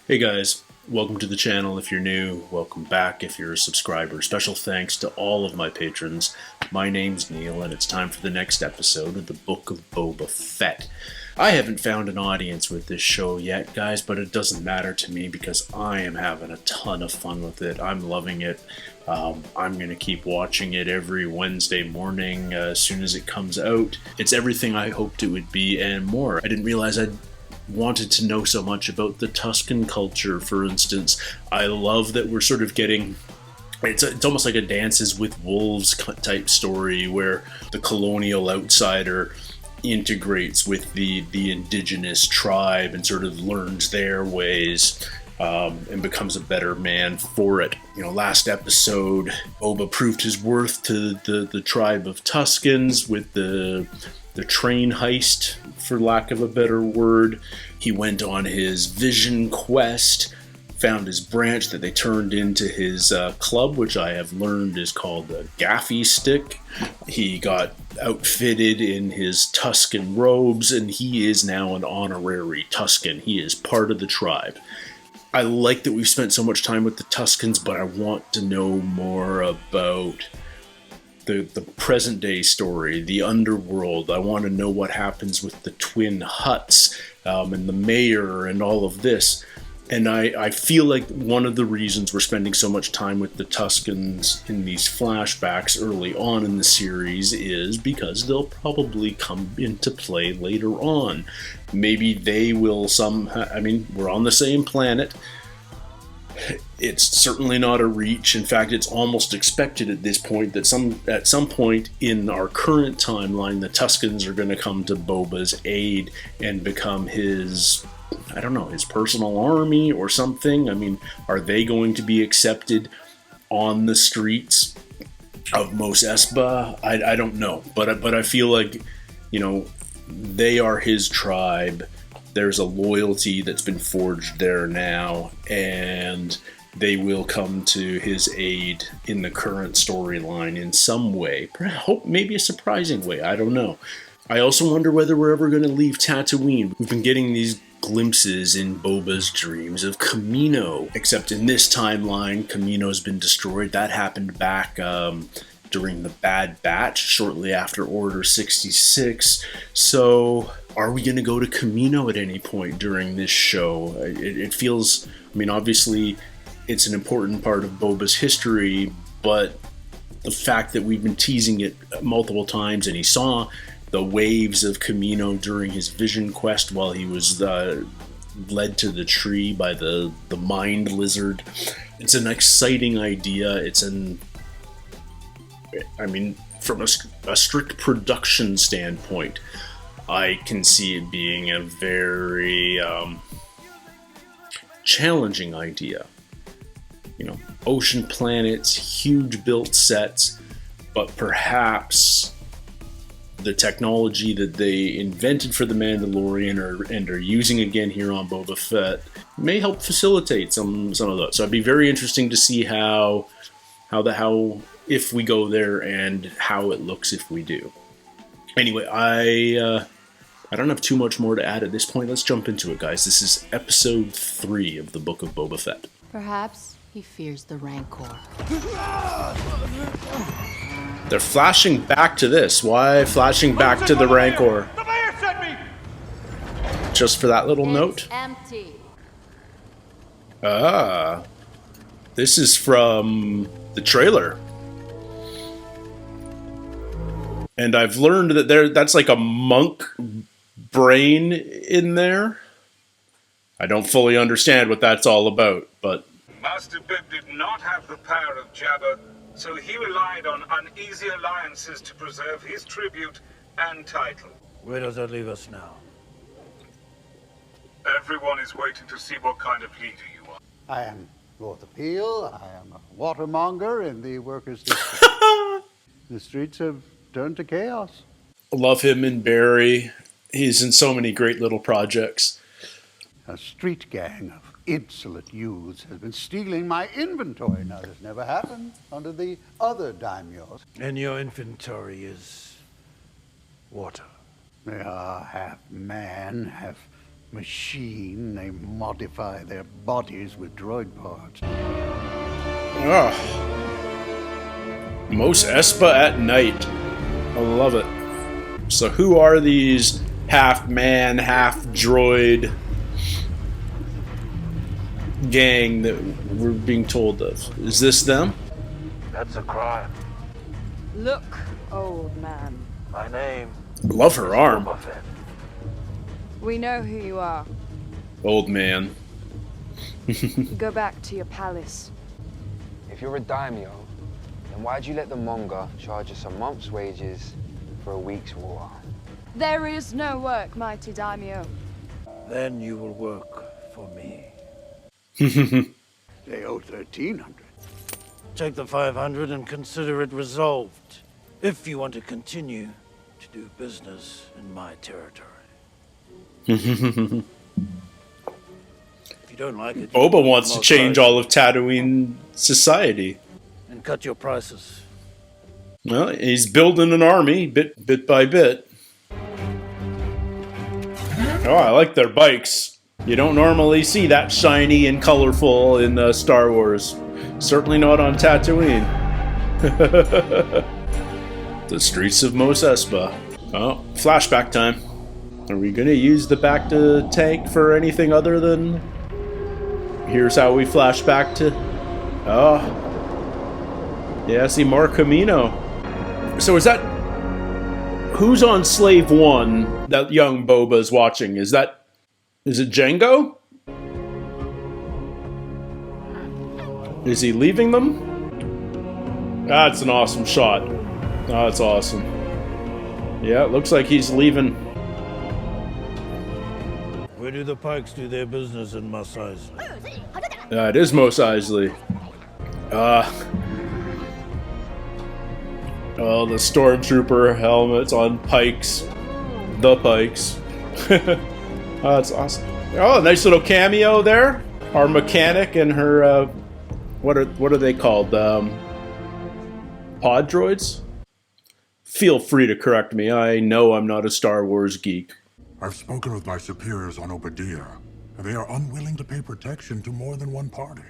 Hey guys, welcome to the channel if you're new, welcome back if you're a subscriber. Special thanks to all of my patrons. My name's Neil and it's time for the next episode of the Book of Boba Fett. I haven't found an audience with this show yet, guys, but it doesn't matter to me because I am having a ton of fun with it. I'm loving it. I'm going to keep watching it every Wednesday morning as soon as it comes out. It's everything I hoped it would be and more. I didn't realize I'd wanted to know so much about the Tusken culture, for instance. I love that we're sort of getting... It's almost like a Dances with Wolves type story where the colonial outsider integrates with the indigenous tribe and sort of learns their ways and becomes a better man for it. You know, last episode, Boba proved his worth to the tribe of Tuskens with the train heist, for lack of a better word. He went on his vision quest, found his branch that they turned into his club, which I have learned is called a gaffy stick. He got outfitted in his Tusken robes, and he is now an honorary Tusken. He is part of the tribe. I like that we've spent so much time with the Tuskens, but I want to know more about the present day story, the underworld. I want to know what happens with the twin huts and the mayor and all of this. And I feel like one of the reasons we're spending so much time with the Tuskens in these flashbacks early on in the series is because they'll probably come into play later on. Maybe they will we're on the same planet. It's certainly not a reach. In fact, it's almost expected at this point that at some point in our current timeline, the Tuskens are going to come to Boba's aid and become his personal army or something. I mean, are they going to be accepted on the streets of Mos Espa? I don't know, but I feel like, you know, they are his tribe. There's a loyalty that's been forged there now, and they will come to his aid in the current storyline in some way. Maybe a surprising way, I don't know. I also wonder whether we're ever going to leave Tatooine. We've been getting these glimpses in Boba's dreams of Kamino, except in this timeline, Kamino's been destroyed. That happened back during the Bad Batch, shortly after Order 66. So, are we going to go to Kamino at any point during this show? It feels, obviously, it's an important part of Boba's history, but the fact that we've been teasing it multiple times, and he saw the waves of Kamino during his vision quest while he was led to the tree by the mind lizard. It's an exciting idea. From a strict production standpoint, I can see it being a very challenging idea. You know, ocean planets, huge built sets, but perhaps the technology that they invented for the Mandalorian and are using again here on Boba Fett may help facilitate some of that. So it'd be very interesting to see how if we go there and how it looks if we do. Anyway, I don't have too much more to add at this point. Let's jump into it, guys. This is episode 3 of the Book of Boba Fett. Perhaps he fears the Rancor. They're flashing back to this. Why flashing back to the Rancor? The mayor sent me! Just for that little It's note? empty. This is from the trailer. And I've learned that that's like a monk brain in there. I don't fully understand what that's all about, but... Master Bib did not have the power of Jabba, so he relied on uneasy alliances to preserve his tribute and title. Where does that leave us now? Everyone is waiting to see what kind of leader you are. I am Lord Appeal. I am a watermonger in the workers' district. The streets have turned to chaos. Love him in Barry. He's in so many great little projects. A street gang of insolent youths has been stealing my inventory. Now, this never happened under the other daimyos. And your inventory is water. They are half man, half machine, they modify their bodies with droid parts. Ah. Mos Espa at night. I love it. So who are these half man, half droid gang that we're being told of? Is this them? That's a crime. Look, old man. My name I love her arm. Boba Fett. We know who you are. Old man. Go back to your palace. If you're a daimyo, then why'd you let the Monga charge us a month's wages for a week's war? There is no work, mighty daimyo. Then you will work for me. They owe 1,300. Take the 500 and consider it resolved. If you want to continue to do business in my territory. If you don't like it, Boba wants to change all of Tatooine society. and cut your prices. Well, he's building an army bit by bit. Oh, I like their bikes. You don't normally see that shiny and colorful in Star Wars. Certainly not on Tatooine. The streets of Mos Espa. Oh, flashback time. Are we gonna use the back-to tank for anything other than... Here's how we flash back to... Oh. Yeah, see, more Camino. So is that... Who's on Slave 1 that young Boba's watching? Is it Jango? Is he leaving them? That's an awesome shot. Oh, that's awesome. Yeah, it looks like he's leaving. Where do the Pikes do their business in Mos Eisley? It is Mos Eisley. Oh, the stormtrooper helmets on Pikes. The Pikes. Oh, that's awesome. Oh, nice little cameo there. Our mechanic and her, what are they called? Pod droids? Feel free to correct me. I know I'm not a Star Wars geek. I've spoken with my superiors on Obadiah, and they are unwilling to pay protection to more than one party.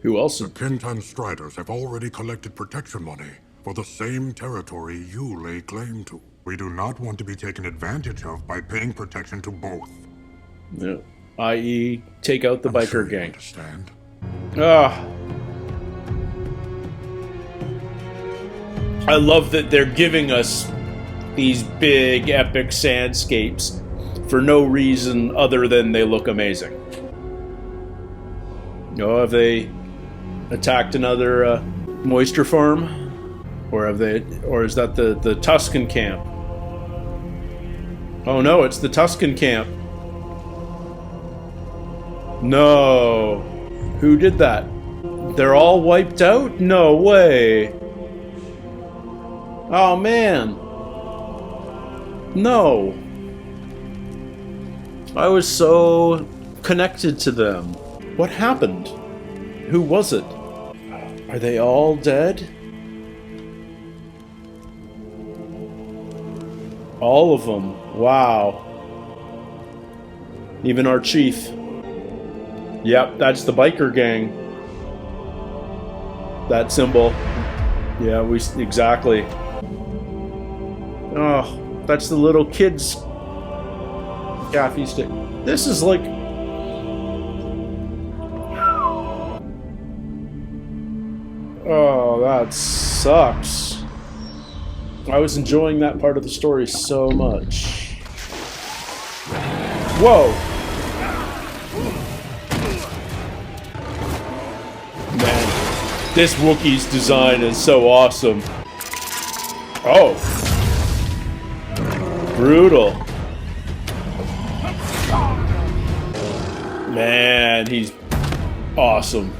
Who else? The Kintan Striders have already collected protection money for the same territory you lay claim to. We do not want to be taken advantage of by paying protection to both. Yeah. I.e., take out the I'm biker sure you gang. understand. Ah. I love that they're giving us these big, epic sandscapes for no reason other than they look amazing. Oh, have they attacked another moisture farm? Or have they? Or is that the Tusken camp? Oh no, it's the Tusken camp. No. Who did that? They're all wiped out? No way. Oh man. No. I was so connected to them. What happened? Who was it? Are they all dead? All of them. Wow. Even our chief. Yep, that's the biker gang. That symbol. Yeah, exactly. Oh, that's the little kids gaffy stick. This is like... Oh, that sucks. I was enjoying that part of the story so much. Whoa! Man, this Wookiee's design is so awesome. Oh. Brutal. Man, he's awesome.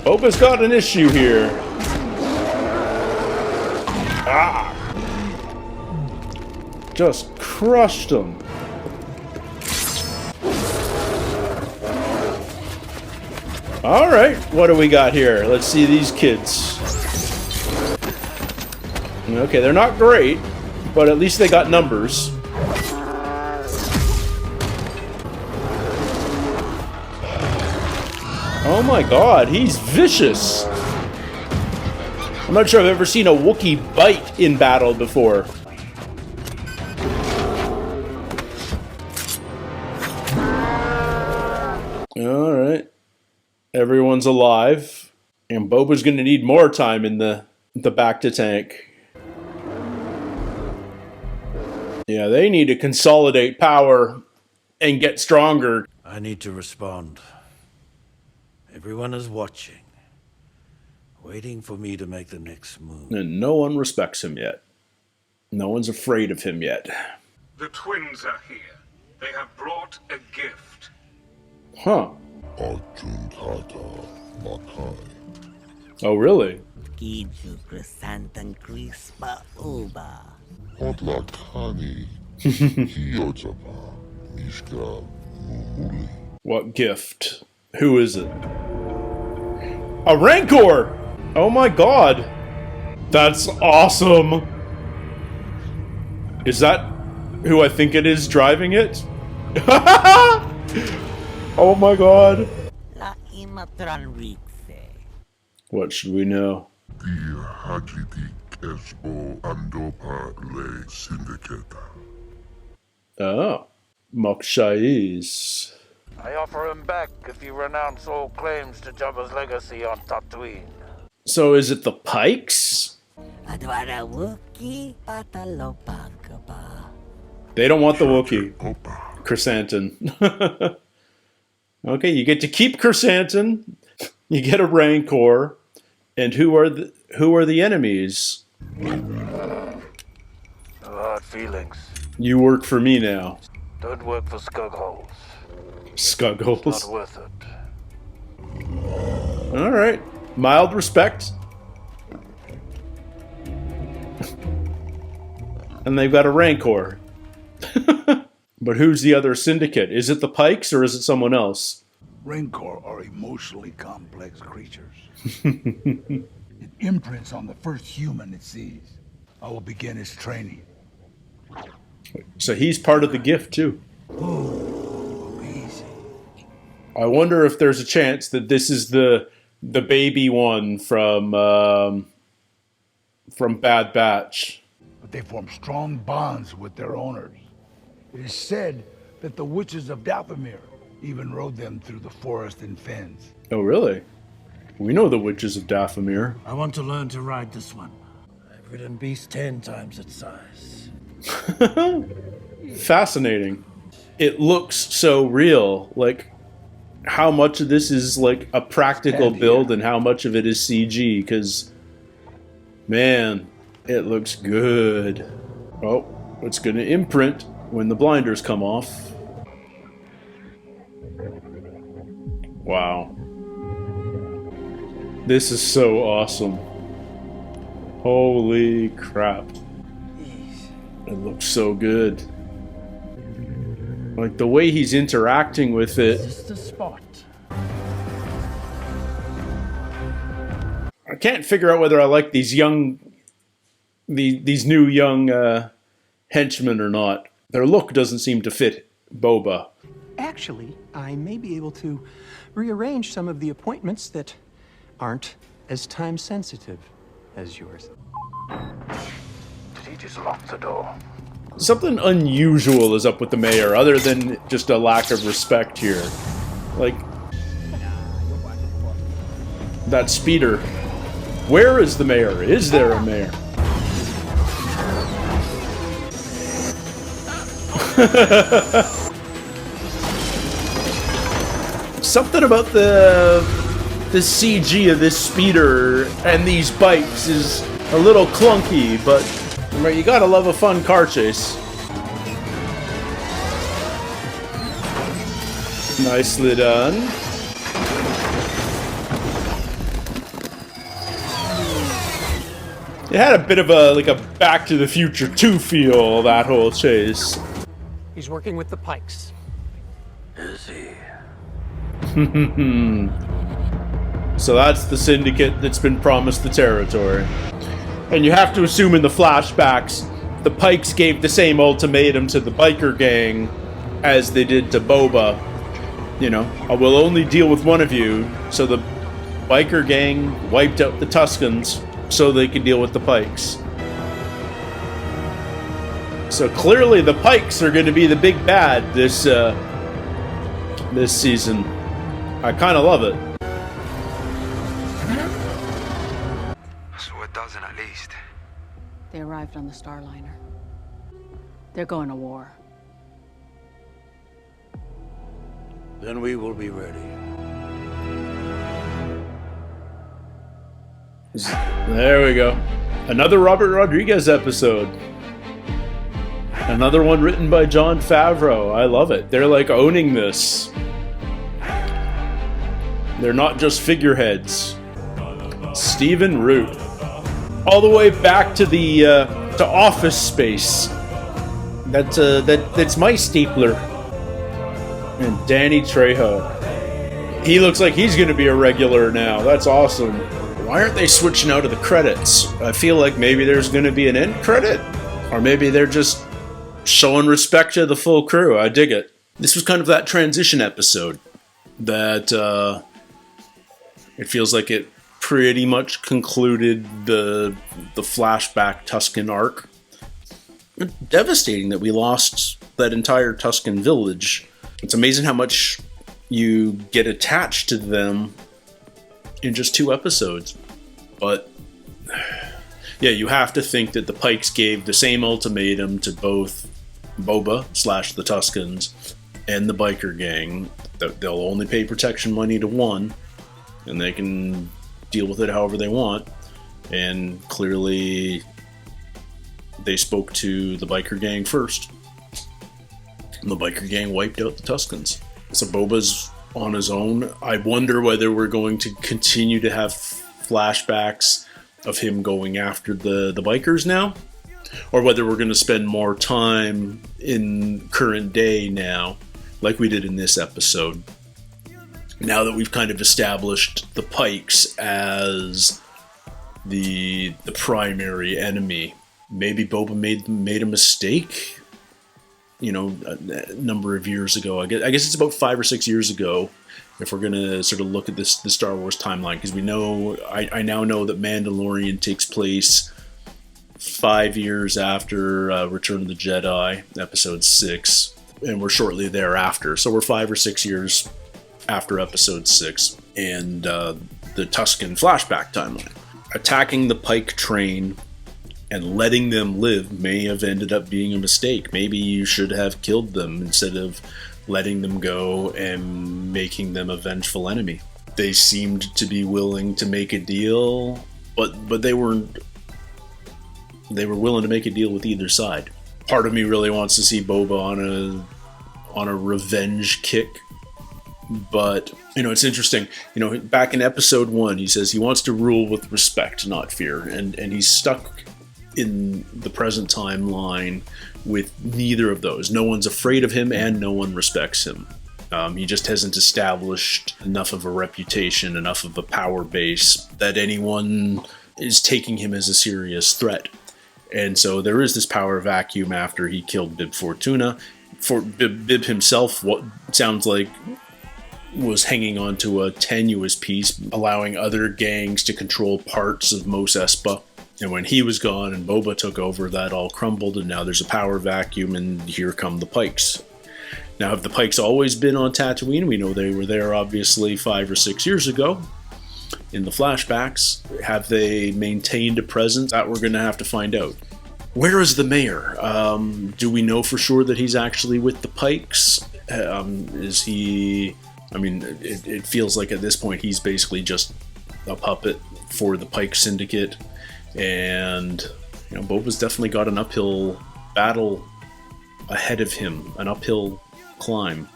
Boba's got an issue here. Ah! Just crushed him. Alright, what do we got here? Let's see these kids. Okay, they're not great, but at least they got numbers. Oh my god, he's vicious. I'm not sure I've ever seen a Wookiee bite in battle before. Alright. Everyone's alive. And Boba's gonna need more time in the Bacta tank. Yeah, they need to consolidate power and get stronger. I need to respond. Everyone is watching, waiting for me to make the next move. And no one respects him yet. No one's afraid of him yet. The twins are here. They have brought a gift. Huh. Oh, really? What gift? Who is it? A Rancor! Oh my god! That's awesome! Is that who I think it is driving it? Oh my god! What should we know? Oh. Mokshais. I offer him back if you renounce all claims to Jabba's legacy on Tatooine. So is it the Pikes? They don't want the Wookiee. Chrysanthemum. Okay, you get to keep Chrysanthemum. You get a Rancor. And who are the enemies? No hard feelings. You work for me now. Don't work for Skugholes. Skugholes. Not worth it. Alright. Mild respect. And they've got a Rancor. But who's the other syndicate? Is it the Pikes or is it someone else? Rancor are emotionally complex creatures. It imprints on the first human it sees. I will begin his training. So he's part of the gift too. Oh, easy. I wonder if there's a chance that this is the baby one from Bad Batch. But they form strong bonds with their owners. It is said that the witches of Dathomir even rode them through the forest and fens. Oh, really? We know the witches of Dathomir. I want to learn to ride this one. I've ridden beasts 10 times its size. Fascinating. It looks so real. Like, how much of this is like a practical build and how much of it is CG? Because, man, it looks good. Oh, it's going to imprint when the blinders come off. Wow. This is so awesome. Holy crap. It looks so good. Like the way he's interacting with it. Just a spot. I can't figure out whether I like these new young henchmen or not. Their look doesn't seem to fit Boba. Actually, I may be able to rearrange some of the appointments that aren't as time sensitive as yours. Did he just lock the door? Something unusual is up with the mayor, other than just a lack of respect here. Like, that speeder. Where is the mayor? Is there a mayor? Something about the CG of this speeder and these bikes is a little clunky, but you gotta love a fun car chase. Nicely done. It had a bit of a Back to the Future 2 feel, that whole chase. He's working with the Pikes. Is he? So that's the syndicate that's been promised the territory. And you have to assume in the flashbacks, the Pikes gave the same ultimatum to the biker gang as they did to Boba. you know, I will only deal with one of you. So the biker gang wiped out the Tuscans so they could deal with the Pikes. So clearly the Pikes are going to be the big bad this season. I kind of love it. So a dozen at least. They arrived on the Starliner. They're going to war. Then we will be ready. There we go. Another Robert Rodriguez episode. Another one written by Jon Favreau. I love it. They're like owning this. They're not just figureheads. Stephen Root. All the way back to the to Office Space. That's my stapler. And Danny Trejo. He looks like he's going to be a regular now. That's awesome. Why aren't they switching out of the credits? I feel like maybe there's going to be an end credit, or maybe they're just showing respect to the full crew. I dig it. This was kind of that transition episode that it feels like it pretty much concluded the flashback Tuscan arc. It's devastating that we lost that entire Tuscan village. It's amazing how much you get attached to them in just 2 episodes. But yeah, you have to think that the Pikes gave the same ultimatum to both Boba / the Tuscans and the biker gang, that they'll only pay protection money to one, and they can deal with it however they want. And clearly they spoke to the biker gang first, and the biker gang wiped out the Tuscans. So Boba's on his own. I wonder whether we're going to continue to have flashbacks of him going after the bikers now, or whether we're going to spend more time in current day now, like we did in this episode. Now that we've kind of established the Pikes as the primary enemy, maybe Boba made a mistake, you know, a number of years ago. I guess it's about 5 or 6 years ago, if we're going to sort of look at the Star Wars timeline, because we know, I now know that Mandalorian takes place 5 years after Return of the Jedi, Episode 6, and we're shortly thereafter. So we're 5 or 6 years after Episode 6, and the Tuscan flashback timeline. Attacking the Pike train and letting them live may have ended up being a mistake. Maybe you should have killed them instead of letting them go and making them a vengeful enemy. They seemed to be willing to make a deal, but they were willing to make a deal with either side. Part of me really wants to see Boba on a revenge kick. But, you know, it's interesting. You know, back in Episode 1, he says he wants to rule with respect, not fear. And he's stuck in the present timeline with neither of those. No one's afraid of him and no one respects him. He just hasn't established enough of a reputation, enough of a power base that anyone is taking him as a serious threat. And so there is this power vacuum after he killed Bib Fortuna. Bib himself, what sounds like, was hanging on to a tenuous piece, allowing other gangs to control parts of Mos Espa. And when he was gone and Boba took over, that all crumbled, and now there's a power vacuum, and here come the Pikes. Now, have the Pikes always been on Tatooine? We know they were there, obviously, 5 or 6 years ago in the flashbacks. Have they maintained a presence? That we're going to have to find out. Where is the mayor? Do we know for sure that he's actually with the Pikes? Is he... I mean, it feels like at this point he's basically just a puppet for the Pike Syndicate. And, you know, Boba's definitely got an uphill battle ahead of him, an uphill climb.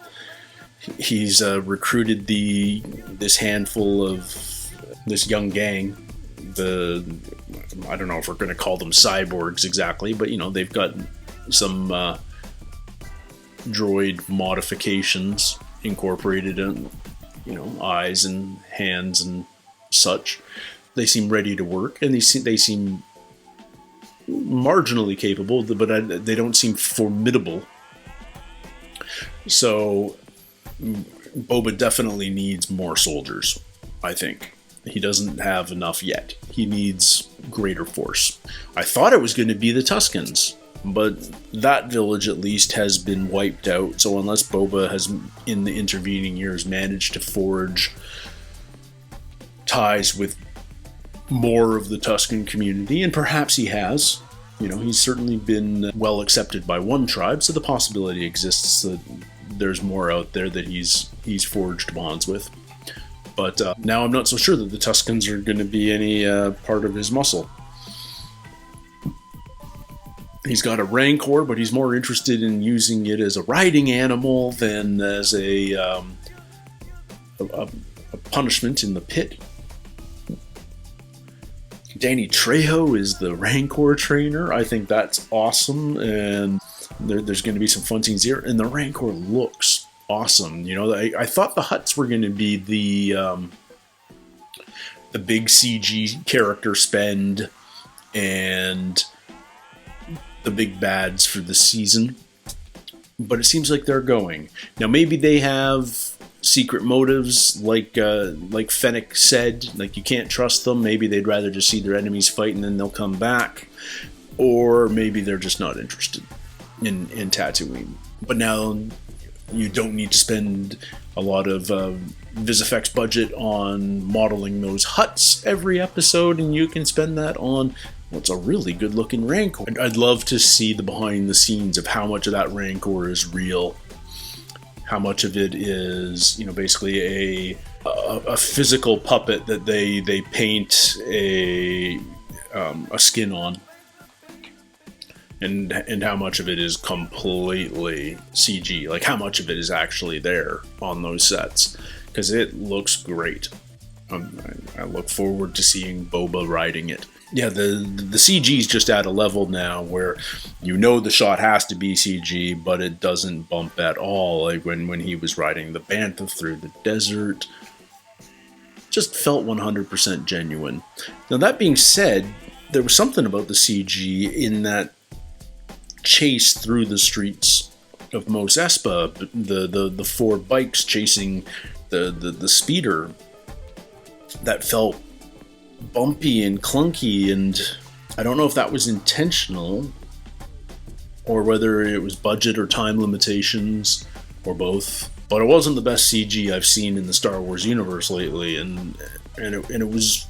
He's recruited this handful of this young gang. I don't know if we're going to call them cyborgs exactly, but, you know, they've got some droid modifications incorporated in, you know, eyes and hands and such. They seem ready to work, and they seem marginally capable, but they don't seem formidable. So Boba definitely needs more soldiers, I think. He doesn't have enough yet. He needs greater force. I thought it was going to be the Tuskens, but that village at least has been wiped out. So unless Boba has, in the intervening years, managed to forge ties with more of the Tusken community, and perhaps he has. He's certainly been well accepted by one tribe, so the possibility exists that there's more out there that he's forged bonds with. But now I'm not so sure that the Tuskens are going to be any part of his muscle. He's got a Rancor, but he's more interested in using it as a riding animal than as a punishment in the pit. Danny Trejo is the Rancor trainer. I think that's awesome, and there's going to be some fun scenes here. And the Rancor looks awesome. I thought the Hutts were going to be the big CG character spend and the big bads for the season, but it seems like they're going. Now maybe they have secret motives, like Fennec said, like you can't trust them. Maybe they'd rather just see their enemies fight and then they'll come back, or maybe they're just not interested in Tatooine. But now you don't need to spend a lot of VisFX budget on modeling those Hutts every episode, and you can spend that on what's a really good looking Rancor. I'd love to see the behind the scenes of how much of that Rancor is real. How much of it is, basically a physical puppet that they paint a skin on, and how much of it is completely CG. Like how much of it is actually there on those sets, because it looks great. I look forward to seeing Boba riding it. Yeah, the CG's just at a level now where the shot has to be CG, but it doesn't bump at all. Like when he was riding the Bantha through the desert, just felt 100% genuine. Now that being said, there was something about the CG in that chase through the streets of Mos Espa, the four bikes chasing the speeder, that felt bumpy and clunky, and I don't know if that was intentional or whether it was budget or time limitations or both, but it wasn't the best CG I've seen in the Star Wars universe lately, and it was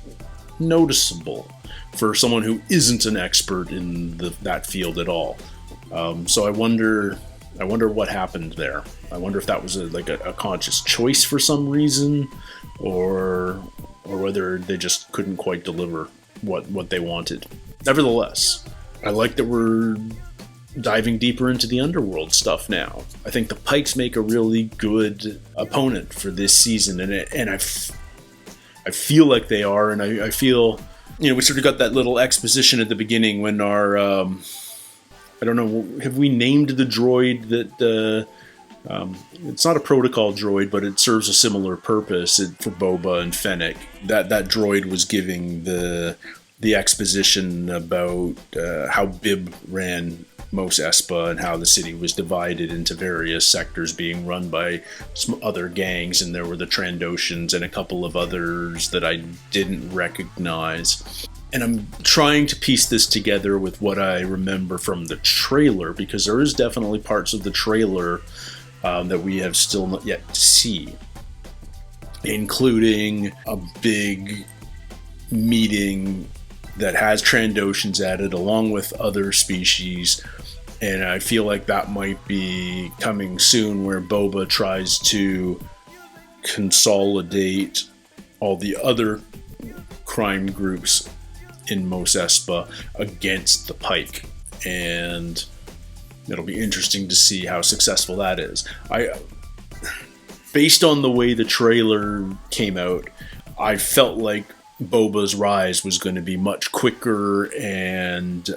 noticeable for someone who isn't an expert in that field at all. So I wonder what happened there. I wonder if that was a conscious choice for some reason, or whether they just couldn't quite deliver what they wanted. Nevertheless, I like that we're diving deeper into the underworld stuff now. I think the Pikes make a really good opponent for this season, and I feel like they are, and I feel, we sort of got that little exposition at the beginning when our, I don't know, have we named the droid that, it's not a protocol droid, but it serves a similar purpose for Boba and Fennec. That droid was giving the exposition about how Bib ran Mos Espa and how the city was divided into various sectors being run by some other gangs, and there were the Trandoshans and a couple of others that I didn't recognize. And I'm trying to piece this together with what I remember from the trailer, because there is definitely parts of the trailer that we have still not yet to see, including a big meeting that has Trandoshans at it along with other species, and I feel like that might be coming soon, where Boba tries to consolidate all the other crime groups in Mos Espa against the Pike, and it'll be interesting to see how successful that is. Based on the way the trailer came out, I felt like Boba's rise was going to be much quicker and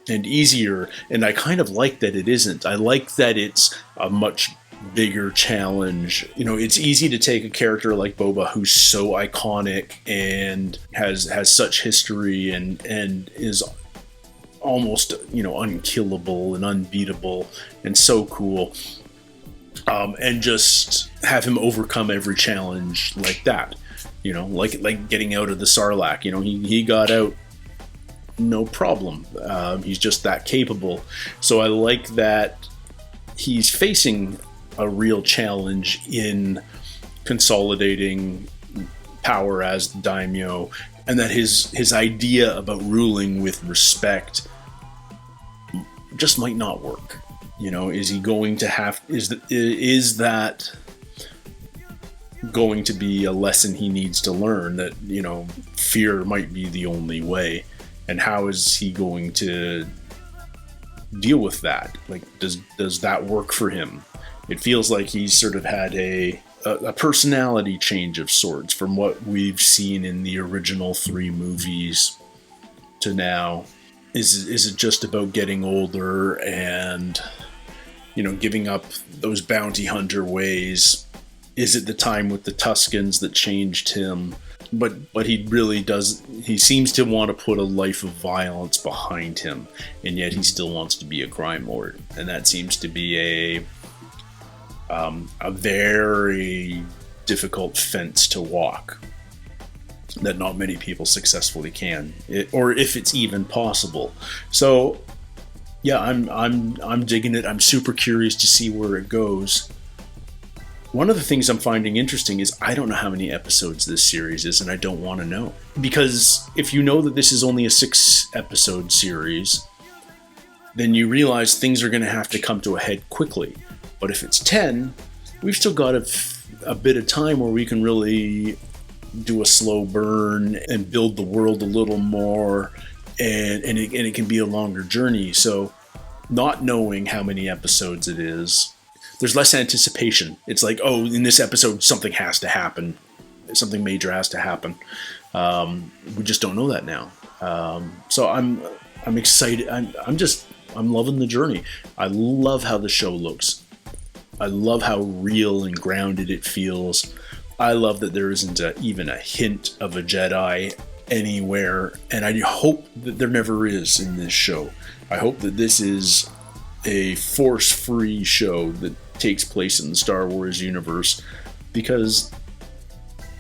easier, and I kind of like that it isn't. I like that it's a much bigger challenge. It's easy to take a character like Boba, who's so iconic and has such history and is almost unkillable and unbeatable and so cool, and just have him overcome every challenge like that. Like getting out of the Sarlacc. He got out no problem. He's just that capable. So I like that he's facing a real challenge in consolidating power as daimyo, and that his idea about ruling with respect just might not work. Is he going to have, is that going to be a lesson he needs to learn, that fear might be the only way, and how is he going to deal with that? Like, does that work for him? It feels like he's sort of had a personality change of sorts from what we've seen in the original 3 movies to now. Is it just about getting older and giving up those bounty hunter ways? Is it the time with the Tuscans that changed him? But he really does. He seems to want to put a life of violence behind him, and yet he still wants to be a crime lord, and that seems to be a very difficult fence to walk that not many people successfully can, or if it's even possible. So yeah, I'm digging it. I'm super curious to see where it goes. One of the things I'm finding interesting is I don't know how many episodes this series is, and I don't want to know. Because if you know that this is only a 6-episode series, then you realize things are going to have to come to a head quickly. But if it's 10, we've still got a bit of time where we can really do a slow burn and build the world a little more, and it can be a longer journey. So not knowing how many episodes it is, there's less anticipation. It's like, oh, in this episode something has to happen, something major has to happen. We just don't know that now. So I'm excited. I'm loving the journey. I love how the show looks. I love how real and grounded it feels. I love that there isn't even a hint of a Jedi anywhere, and I hope that there never is in this show. I hope that this is a Force-free show that takes place in the Star Wars universe, because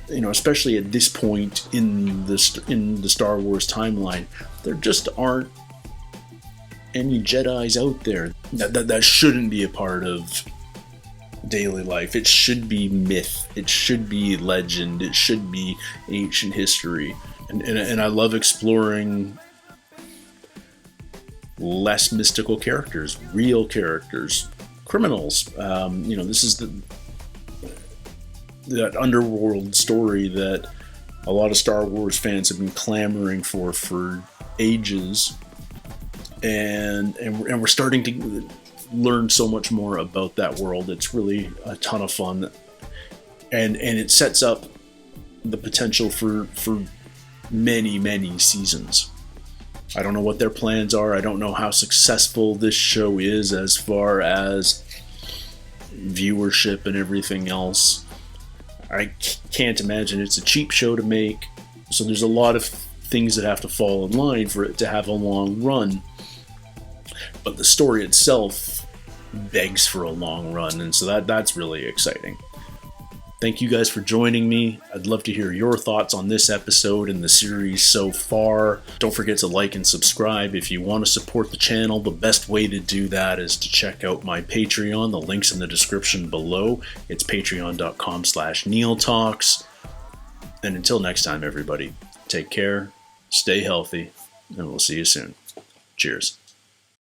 especially at this point in the Star Wars timeline, there just aren't any Jedis out there. That shouldn't be a part of daily life. It should be myth. It should be legend. It should be ancient history. And I love exploring less mystical characters, real characters, criminals. This is that underworld story that a lot of Star Wars fans have been clamoring for ages, and we're starting to learn so much more about that world. It's really a ton of fun, and it sets up the potential for many seasons. I don't know what their plans are. I don't know how successful this show is as far as viewership and everything else. I can't imagine it's a cheap show to make, so there's a lot of things that have to fall in line for it to have a long run. But the story itself begs for a long run, and so that's really exciting. Thank you guys for joining me. I'd love to hear your thoughts on this episode and the series so far. Don't forget to like and subscribe. If you want to support the channel, the best way to do that is to check out my Patreon. The link's in the description below. It's patreon.com/NeilTalks. And until next time, everybody, take care, stay healthy, and we'll see you soon. Cheers.